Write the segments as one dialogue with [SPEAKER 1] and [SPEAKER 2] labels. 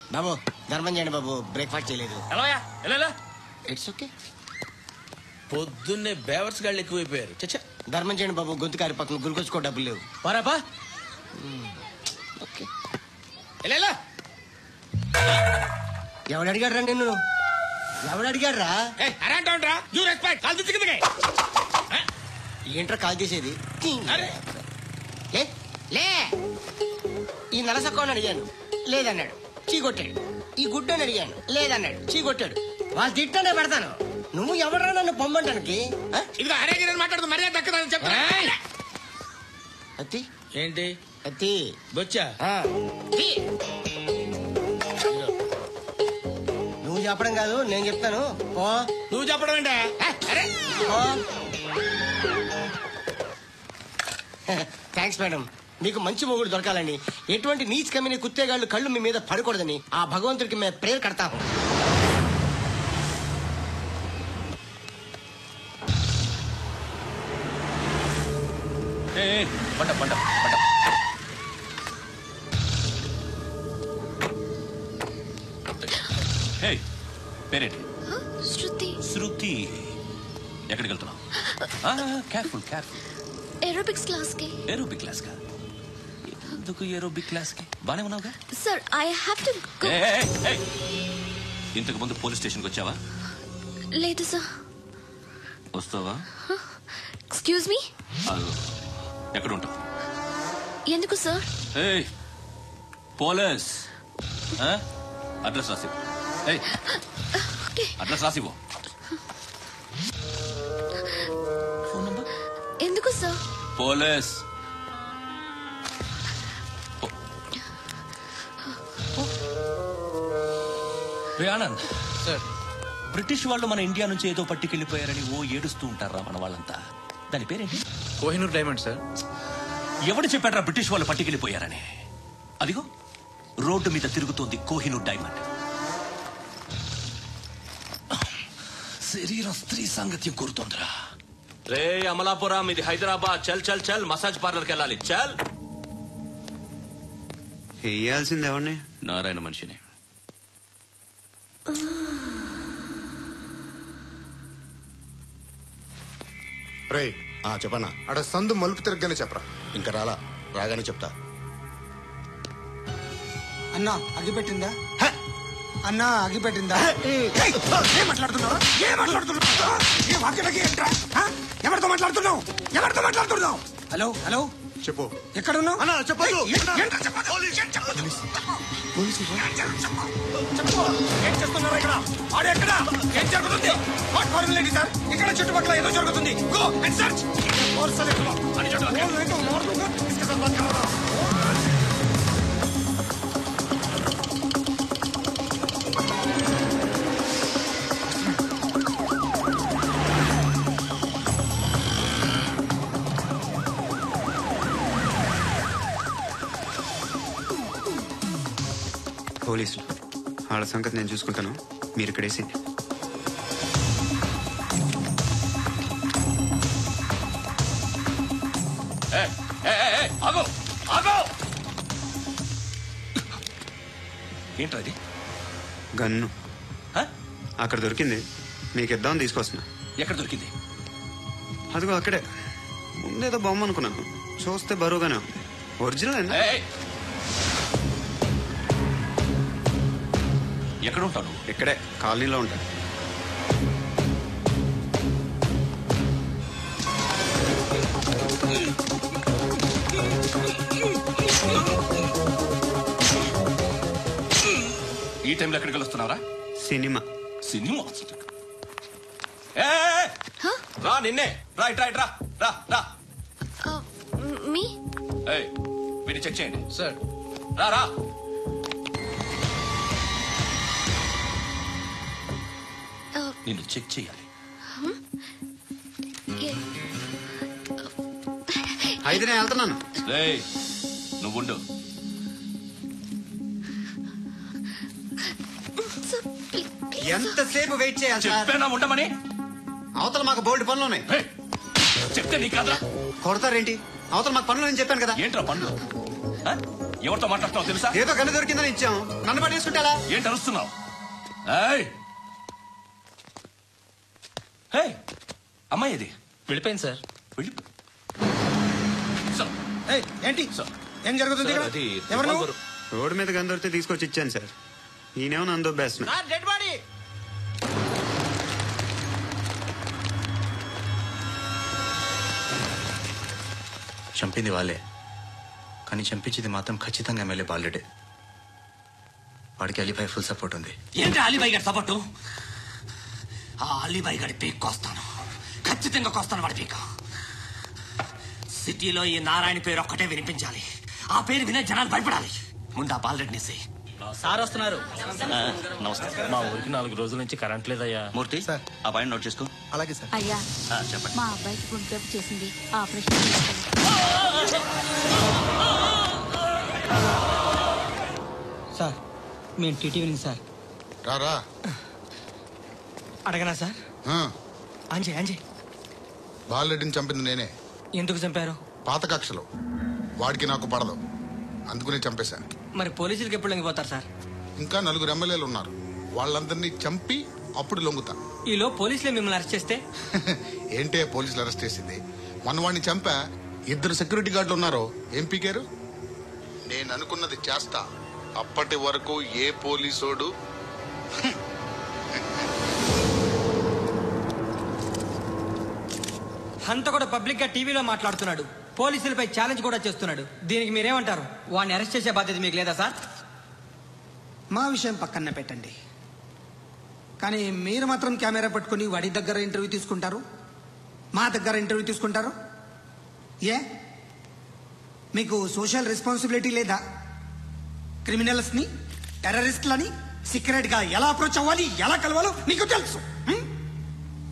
[SPEAKER 1] బాబు ధర్మం చేయండి బాబు, బ్రేక్ఫాస్ట్ చేయలేదు. It's okay.
[SPEAKER 2] పొద్దున్నే బేవర్స్ గాళ్ళు ఎక్కువైపోయారు. చచ్చా
[SPEAKER 1] ధర్మం చేయండి బాబు, గొంతు కారిపోతుంది, గురికొచ్చుకో డబ్బులు లేవు.
[SPEAKER 2] పారాపా.
[SPEAKER 1] ఓకే. ఎవడు అడిగాడు రా నిన్ను? ఎవడు అడిగాడు రా? ఏంట్రా కాల్ తీసేది? లే. ఈ నలసక్కని అడిగాను, లేదన్నాడు, చీ కొట్టాడు. ఈ గుడ్డని అడిగాను, లేదన్నాడు, చీ కొట్టాడు. వాళ్ళు తిట్టానే పెడతాను. నువ్వు ఎవడరా నన్ను పొమ్మంటానికి?
[SPEAKER 2] మాట్లాడుతూ మర్యాద దక్కదని చెప్పా.
[SPEAKER 1] అత్తి
[SPEAKER 2] ఏంటి
[SPEAKER 1] అత్తి
[SPEAKER 2] బొచ్చా?
[SPEAKER 1] నువ్వు చెప్పడం కాదు, నేను చెప్తాను. ఓ
[SPEAKER 2] నువ్వు చెప్పడం ఏంటా?
[SPEAKER 1] Thanks madam. మీకు మంచి మొగుడు దొరకాలని, ఎటువంటి నీచ్ కమ్మిన కుత్తేగాళ్ళు కళ్ళు మీ మీద పడకూడదని ఆ భగవంతుడికి మేము ప్రేయర్ కడతాము.
[SPEAKER 3] పేరేంటి?
[SPEAKER 4] శృతి.
[SPEAKER 3] శృతి. ఎక్కడికి వెళ్తున్నావు? Careful careful.
[SPEAKER 4] ఏరోబిక్స్ క్లాస్ కి.
[SPEAKER 3] ఏరోబిక్ క్లాస్ కా? ఎందుకు ఏరోబిక్ క్లాస్ కి? బానే ఉన్నావుగా?
[SPEAKER 4] Sir I have to go.
[SPEAKER 3] ఇంతకు ముందు పోలీస్ స్టేషన్కి వచ్చావా?
[SPEAKER 4] లేదు సార్.
[SPEAKER 3] వస్తావా?
[SPEAKER 4] Excuse me.
[SPEAKER 3] ఎక్కడ ఉంటావు?
[SPEAKER 4] ఎందుకు సార్?
[SPEAKER 3] పోలీస్ అడ్రస్ రాసివ్వు. అడ్రస్ రాసివ్వు. Phone number.
[SPEAKER 4] ఎందుకు sir?
[SPEAKER 3] Police. Anand
[SPEAKER 2] sir,
[SPEAKER 3] British వాళ్ళు మన ఇండియా నుంచి ఏదో పట్టుకెళ్లిపోయారని ఏడుస్తూ ఉంటారా మన వాళ్ళంతా? దాని పేరేంటి?
[SPEAKER 2] Kohinoor diamond sir.
[SPEAKER 3] ఎవడు చెప్పాడ్రా బ్రిటిష్ వాళ్ళు పట్టుకెళ్లిపోయారని? అదిగో రోడ్డు మీద తిరుగుతోంది కోహినూర్ డైమండ్. శరీరం స్త్రీ సాంగత్యం కోరుతోందిరా. రే అమలాపురం, ఇది హైదరాబాద్. చల్ చల్ చల్, మసాజ్ పార్లర్కి వెళ్ళాలి. చల్.
[SPEAKER 5] వేయాల్సింది ఎవరిని?
[SPEAKER 3] నారాయణ మనిషిని.
[SPEAKER 6] రే చెప్పనా? అక్కడ సందు మలుపు తిరగగానే చెప్పరా. ఇంకా రాగానే చెప్తా.
[SPEAKER 7] అన్నా అగిపెట్టిందా? అన్నా అగిపెట్టిందా? ఎవరితో మాట్లాడుతున్నావు? హలో హలో,
[SPEAKER 6] చెప్పు.
[SPEAKER 7] ఎక్కడున్నావు?
[SPEAKER 6] అన్నా చెప్పదు.
[SPEAKER 7] ఏం చేస్తున్నారు ఇక్కడ? ఆడు ఎక్కడ? ఏం జరుగుతుంది? వాట్ ఫార్ములేంటి సార్? ఇక్కడ చుట్టుపక్కల ఏదో జరుగుతుంది. Go and search.
[SPEAKER 5] పోలీసులు వాళ్ళ సంగతి నేను చూసుకుంటాను, మీరు ఇక్కడ వేసి.
[SPEAKER 3] ఏంట్రా ఇది?
[SPEAKER 5] గన్ను అక్కడ దొరికింది, మీకు ఇద్దామని తీసుకొస్తున్నా.
[SPEAKER 3] ఎక్కడ దొరికింది?
[SPEAKER 5] అదిగో అక్కడే. ముందేదో బొమ్మ అనుకున్నాను, చూస్తే బరువుగానే ఉంది. ఒరిజినల్ అండి.
[SPEAKER 3] ఎక్కడ ఉంటాను?
[SPEAKER 5] ఇక్కడే కాలనీలో ఉంటాను.
[SPEAKER 3] ఈ టైంలో ఎక్కడికి వస్తున్నారా?
[SPEAKER 5] సినిమా.
[SPEAKER 3] సినిమా రా. నిన్నే రా. ఇట్రా ఇట్రా. రా రా.
[SPEAKER 4] మీ
[SPEAKER 3] వీడిని చెక్ చేయండి
[SPEAKER 2] సార్.
[SPEAKER 3] రా రా. నిన్ను చెక్ చేయాలి.
[SPEAKER 5] అయితే నేను వెళ్తున్నాను.
[SPEAKER 3] నువ్వుండు.
[SPEAKER 5] ఎంతసేపు వెయిట్ చేయాలి?
[SPEAKER 3] చెప్పేనా ఉండమని?
[SPEAKER 5] అవతల మాకు బోల్డ్ పనులు ఉన్నాయి.
[SPEAKER 3] చెప్తే నీకు కాదా?
[SPEAKER 5] కొడతారేంటి? అవతల మాకు పనులు నేను చెప్పాను కదా.
[SPEAKER 3] ఏంట్రా పనులు? ఎవరితో మాట్లాడుతున్నావు తెలుసా?
[SPEAKER 5] ఏదో గన్ను దొరికిందని ఇచ్చాం, నన్ను పట్టేసుకుంటా.
[SPEAKER 3] ఏంటి అరుస్తున్నావు? అమ్మాయి ఇది
[SPEAKER 2] వెళ్ళిపోయింది సార్.
[SPEAKER 3] వెళ్ళి
[SPEAKER 7] ఏంటి ఏం జరుగుతుంది ఇక్కడ? ఎవరు నువ్వు?
[SPEAKER 5] రోడ్డు మీద గన్ను దొరికితే తీసుకొచ్చి ఇచ్చాను సార్. ఈయనేమో నన్ను దొబ్బేస్తున్నా.
[SPEAKER 1] Dead body.
[SPEAKER 5] చంపింది వాళ్ళే, కానీ చంపించింది మాత్రం ఖచ్చితంగా ఎమ్మెల్యే బాలుడే. వాడికి అలీబాయ్ ఫుల్ సపోర్ట్ ఉంది.
[SPEAKER 3] ఏంటి అలీబాయ్ గారి సపోర్టు? ఆ అలీబాయ్ గారి పీక్ కోస్తాను, ఖచ్చితంగా కోస్తాను వాడి పీక్. సిటీలో ఈ నారాయణ పేరు ఒక్కటే వినిపించాలి. ఆ పేరు వినే జనాలు భయపడాలి. ముందు ఆ బాలరెడ్డిని
[SPEAKER 2] సార్ వస్తున్నారు.
[SPEAKER 3] నమస్కారం.
[SPEAKER 2] మా ఊరికి 4 రోజుల నుంచి కరెంట్ లేదయ్యా.
[SPEAKER 3] మూర్తి ఆ పాయింట్ నోట్ చేసుకో.
[SPEAKER 6] అలాగే సార్.
[SPEAKER 8] అయ్యా,
[SPEAKER 3] చెప్పండి.
[SPEAKER 8] మా అబ్బాయికి గుండె జబ్బు చేసింది, ఆపరేషన్ చేయాలి.
[SPEAKER 1] సార్ మేము టీటీవీ సార్.
[SPEAKER 6] రారా.
[SPEAKER 1] అడగనా సార్? అంజయ్
[SPEAKER 6] బాలరెడ్డిని చంపింది నేనే.
[SPEAKER 1] ఎందుకు చంపారు?
[SPEAKER 6] పాత కక్షలో వాడికి నాకు పడదు, అందుకునే చంపేశాను.
[SPEAKER 1] మరి పోలీసులకి ఎప్పుడు లొంగిపోతారు సార్?
[SPEAKER 6] ఇంకా 4 ఎమ్మెల్యేలు ఉన్నారు, వాళ్ళందరినీ చంపి అప్పుడు లొంగుతా.
[SPEAKER 1] ఈలో పోలీసులే మిమ్మల్ని అరెస్ట్ చేస్తే?
[SPEAKER 6] ఏంటే పోలీసులు అరెస్ట్ చేసింది? మన వాడిని చంపా 2 సెక్యూరిటీ గార్డులు ఉన్నారు, ఏం పీకారు? నేను అనుకున్నది చేస్తా, అప్పటి వరకు ఏ పోలీసోడు
[SPEAKER 1] అంత కూడా పబ్లిక్ గా టీవీలో మాట్లాడుతున్నాడు, పోలీసులపై ఛాలెంజ్ కూడా చేస్తున్నాడు. దీనికి మీరేమంటారు? వాడిని అరెస్ట్ చేసే బాధ్యత మీకు లేదా సార్?
[SPEAKER 7] మా విషయం పక్కన పెట్టండి, కానీ మీరు మాత్రం కెమెరా పట్టుకుని వాడి దగ్గర ఇంటర్వ్యూ తీసుకుంటారు, మా దగ్గర ఇంటర్వ్యూ తీసుకుంటారు. ఏ మీకు సోషల్ రెస్పాన్సిబిలిటీ లేదా? క్రిమినల్స్ని, టెర్రరిస్టులని సీక్రెట్ గా ఎలా అప్రోచ్ అవ్వాలి, ఎలా కలవాలో మీకు తెలుసు.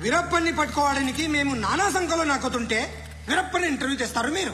[SPEAKER 7] వీరప్పని పట్టుకోవడానికి మేము నానా సంఖ్యలో నాకుతుంటే వీరప్పని ఇంటర్వ్యూ తెస్తారు మీరు.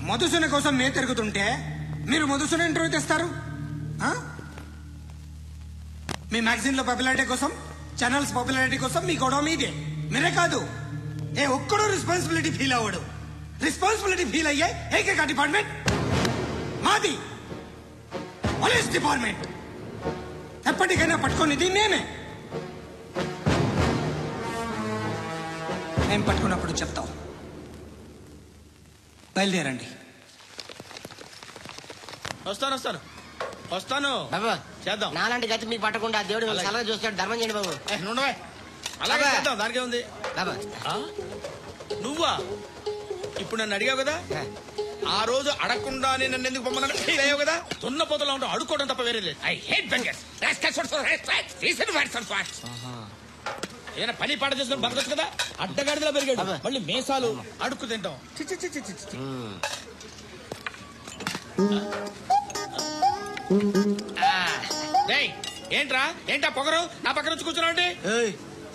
[SPEAKER 7] మధుసూన కోసం మేము తిరుగుతుంటే మీరు మధుసూన ఇంటర్వ్యూ తెస్తారు. మీ మ్యాగజైన్ లో పాపులారిటీ కోసం, ఛానల్స్ పాపులారిటీ కోసం మీ గొడవ మీదే. మీరే కాదు, ఏ ఒక్కడో రెస్పాన్సిబిలిటీ ఫీల్ అవ్వడు. రెస్పాన్సిబిలిటీ ఫీల్ అయ్యే ఏకైక డిపార్ట్మెంట్ మాది, పోలీస్ డిపార్ట్మెంట్. ఎప్పటికైనా పట్టుకునేది మేమే. మేము పట్టుకున్నప్పుడు చెప్తాం. బయలుదేరండి.
[SPEAKER 2] వస్తాను.
[SPEAKER 1] బాబా
[SPEAKER 2] చేద్దాం.
[SPEAKER 1] నాలాంటి గతి మీకు పట్టకుండా దేవుడు మిమ్మల్ని సలహా చూస్తాడు. ధర్మం చేయండి బాబు.
[SPEAKER 2] నుండవే. అలాగే
[SPEAKER 1] బాబా.
[SPEAKER 2] చేద్దాం, దానికే ఉంది.
[SPEAKER 1] బాబా
[SPEAKER 2] నువ్వా ఇప్పుడు నన్ను అడిగావు కదా, ఆ రోజు అడగకుండానే నన్ను ఎందుకు పొమ్మన్నాడు ఫీల్ అయ్యావు కదా. తున్న పోతలో ఉంటావు, అడుక్కోవడం తప్ప వేరే లేదు. I hate bangers. ఏదైనా పని పాట చేసుకుని బతకొచ్చు కదా. అడ్డగాడిలా పెరిగాడు, మళ్ళీ మేసాలు అడుక్కు తింటాం. చి చి చి చి చి చి. డేయ్, ఏంటా పొగరు నా పక్కన వచ్చి కూర్చున్నావు అంటే?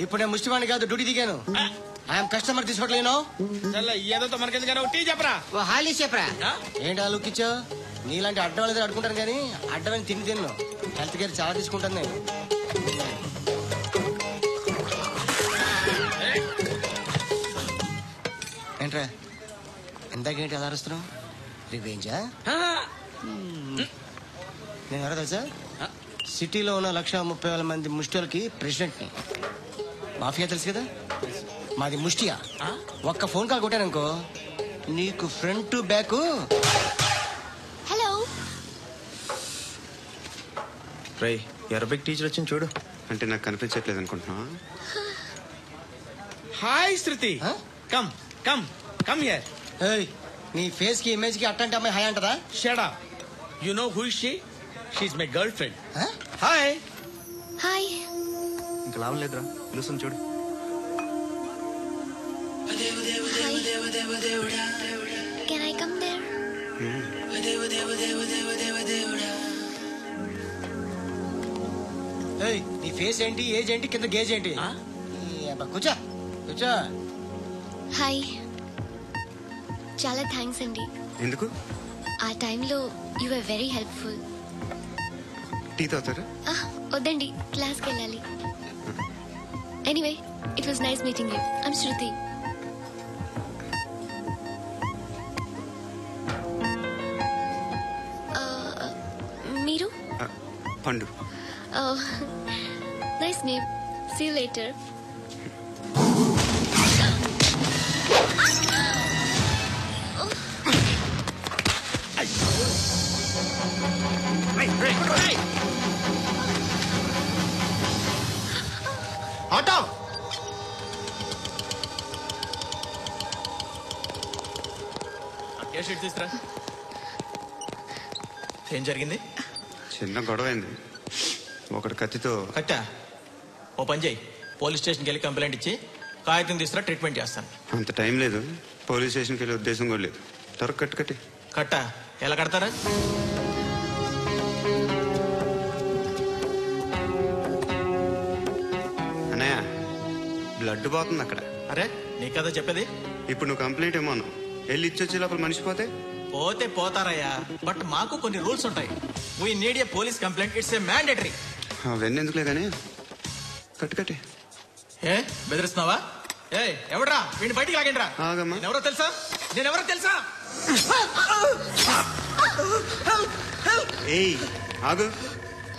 [SPEAKER 1] ఇప్పుడు నేను ముష్టివాణి కాదు, డ్యూటీ దిగాను. ఐఎమ్ కస్టమర్ తీసుకోవట్లేను.
[SPEAKER 2] ఏదో మనకెందుకు టీ చెప్పరా.
[SPEAKER 1] ఓ హాలీ చెప్పరా. ఏంటి ఆ లుక్ ఇచ్చావు? నీలాంటి అడ్డం వాళ్ళ దగ్గర అడుకుంటాను, కానీ అడ్డమని తిన్ను. హెల్త్ కేర్ చాలా తీసుకుంటాను నేను. ఏంట్రా ఎందాకేంటి అలా అరుస్తున్నావు? రివేంజా? నేను ఎవరో తెలుసా? సిటీలో ఉన్న 130,000 మంది ముష్టిలకి ప్రెసిడెంట్ని. మాఫియా తెలుసు కదా, మాది ముష్టియా. ఒక్క ఫోన్ కాల్ కొట్టాననుకో నీకు ఫ్రంట్ టు బ్యాక్.
[SPEAKER 4] హలో.
[SPEAKER 5] రై, అరబిక్ టీచర్ వచ్చింది చూడు. అంటే నాకు కనిపించట్లేదు అనుకుంటున్నా.
[SPEAKER 2] Hi Shruti. Come come come here.
[SPEAKER 1] ఏయ్, నీ ఫేస్ కి ఇమేజ్ కి అట్టంటే అమ్మాయి హాయ్ అంటదా?
[SPEAKER 2] Shut up. You know who is she? She is my girlfriend. Hi.
[SPEAKER 4] Hi.
[SPEAKER 5] ఇంకా లాభం లేదురా, పిలుస్తుంది చూడు.
[SPEAKER 4] Can I come there?
[SPEAKER 1] ఏయ్, నీ ఫేస్ ఏంటి, ఏజ్ ఏంటి, కింద గేజ్ ఏంటి? కూర్చో కూర్చో.
[SPEAKER 4] హాయ్. చాలా థ్యాంక్స్ అండి.
[SPEAKER 5] ఎందుకు?
[SPEAKER 4] ఆ టైంలో you are very helpful.
[SPEAKER 5] Tea తాగుతారా?
[SPEAKER 4] వద్దండి, క్లాస్కి వెళ్ళాలి. Anyway, it was nice meeting you. I'm Shruti.
[SPEAKER 9] పండు.
[SPEAKER 4] Oh, nice name. See you later.
[SPEAKER 1] Auto
[SPEAKER 2] ఏ షీట్ తీసుకురా. ఏం జరిగింది?
[SPEAKER 9] చిన్న గొడవ అయింది. ఒకటి కత్తితో.
[SPEAKER 2] కట్టా? ఓ పని చేయి, పోలీస్ స్టేషన్కి వెళ్ళి కంప్లైంట్ ఇచ్చి కాగితం తీసుకురా, ట్రీట్మెంట్ చేస్తాను.
[SPEAKER 9] అంత టైం లేదు, పోలీస్ స్టేషన్కి వెళ్ళే ఉద్దేశం కూడా లేదు. త్వరగా కట్టి.
[SPEAKER 2] కట్టా? ఎలా కడతారా?
[SPEAKER 9] అన్నయ్య, బ్లడ్ పోతుంది అక్కడ.
[SPEAKER 2] అరే నీ కదా చెప్పేది.
[SPEAKER 9] ఇప్పుడు నువ్వు కంప్లైంట్ ఏమో వెళ్ళి ఇచ్చొచ్చే లోపల మనిషి పోతే
[SPEAKER 2] పోతే పోతారయ్యా, బట్ మాకు కొన్ని రూల్స్ ఉంటాయి. We need a police complaint, it's a mandatory.
[SPEAKER 9] అవన్నీ ఎందుకులే కానీ కట్టి.
[SPEAKER 2] ఏ బెదిరిస్తున్నావా? ఏ ఎవడ్రా వీడిని బయటికి లాగండిరా.
[SPEAKER 9] ఆగమ్మా.
[SPEAKER 2] ఎవరో తెలుసా? నేనెవరో తెలుసా?
[SPEAKER 9] ఏయ్ ఆగు.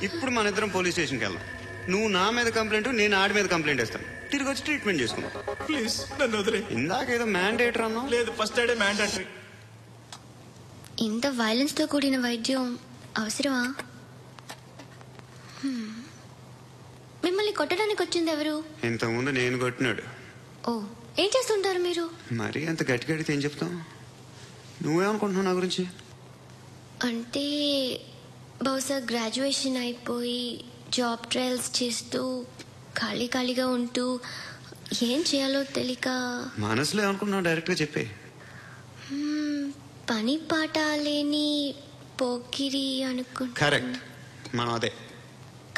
[SPEAKER 9] ఇప్పుడు మన ఇద్దరం పోలీస్ స్టేషన్కి వెళ్దాం. నువ్వు నా మీద కంప్లైంట్, నేను ఆడి మీద కంప్లైంట్ వేస్తాను. తిరిగి వచ్చి ట్రీట్మెంట్ చేసుకున్నాం.
[SPEAKER 2] ప్లీజ్ నన్ను వదిలే.
[SPEAKER 9] ఇందాక ఏదో మ్యాండేటర్ అన్నావు.
[SPEAKER 2] లేదు, ఫస్ట్ ఎయిడే మ్యాండేటరీ.
[SPEAKER 4] ఇంత వైలెన్స్ తో కూడిన వైద్యం అవసరమా? మిమ్మల్ని కొట్టడానికి వచ్చింది ఎవరు?
[SPEAKER 9] ఇంతకుముందు నేను కొట్టినాడు.
[SPEAKER 4] ఓ, ఏం చేస్తుంటారు మీరు?
[SPEAKER 9] మరీ అంత గట్టి గడితే ఏం చెప్తాం? నువ్వేమనుకుంటున్నావు నా గురించి?
[SPEAKER 4] అంటే బహుశా గ్రాడ్యుయేషన్ అయిపోయి జాబ్ ట్రయల్స్ చేస్తూ ఖాళీగా ఉంటూ ఏం చేయాలో తెలియక.
[SPEAKER 9] మనసులో ఏమనుకుంటున్నావు డైరెక్ట్గా చెప్పే.
[SPEAKER 4] పని పాట లేని పోకిరి అనుకుంటా.
[SPEAKER 9] కరెక్ట్, మనం అదే.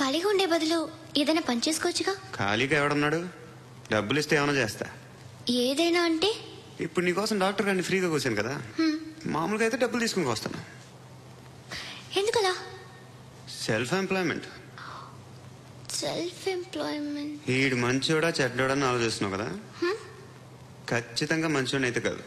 [SPEAKER 4] ఖాళీగా ఉండే బదులు ఏదైనా పని చేసుకోవచ్చుగా.
[SPEAKER 9] ఖాళీగా ఎవడన్నాడు? డబ్బులు ఇస్తే ఏమైనా చేస్తా.
[SPEAKER 4] ఏదైనా అంటే?
[SPEAKER 9] ఇప్పుడు నీకోసం డాక్టర్ గారిని ఫ్రీగా కూర్చాను కదా, మామూలుగా అయితే డబ్బులు తీసుకుని వస్తాను.
[SPEAKER 4] ఎందుకలా?
[SPEAKER 9] Self employment.
[SPEAKER 4] Self employment.
[SPEAKER 9] ఈడు మంచోడా చెడ్డోడా అని ఆలోచిస్తున్నావు కదా. ఖచ్చితంగా మంచోడని అయితే కాదు.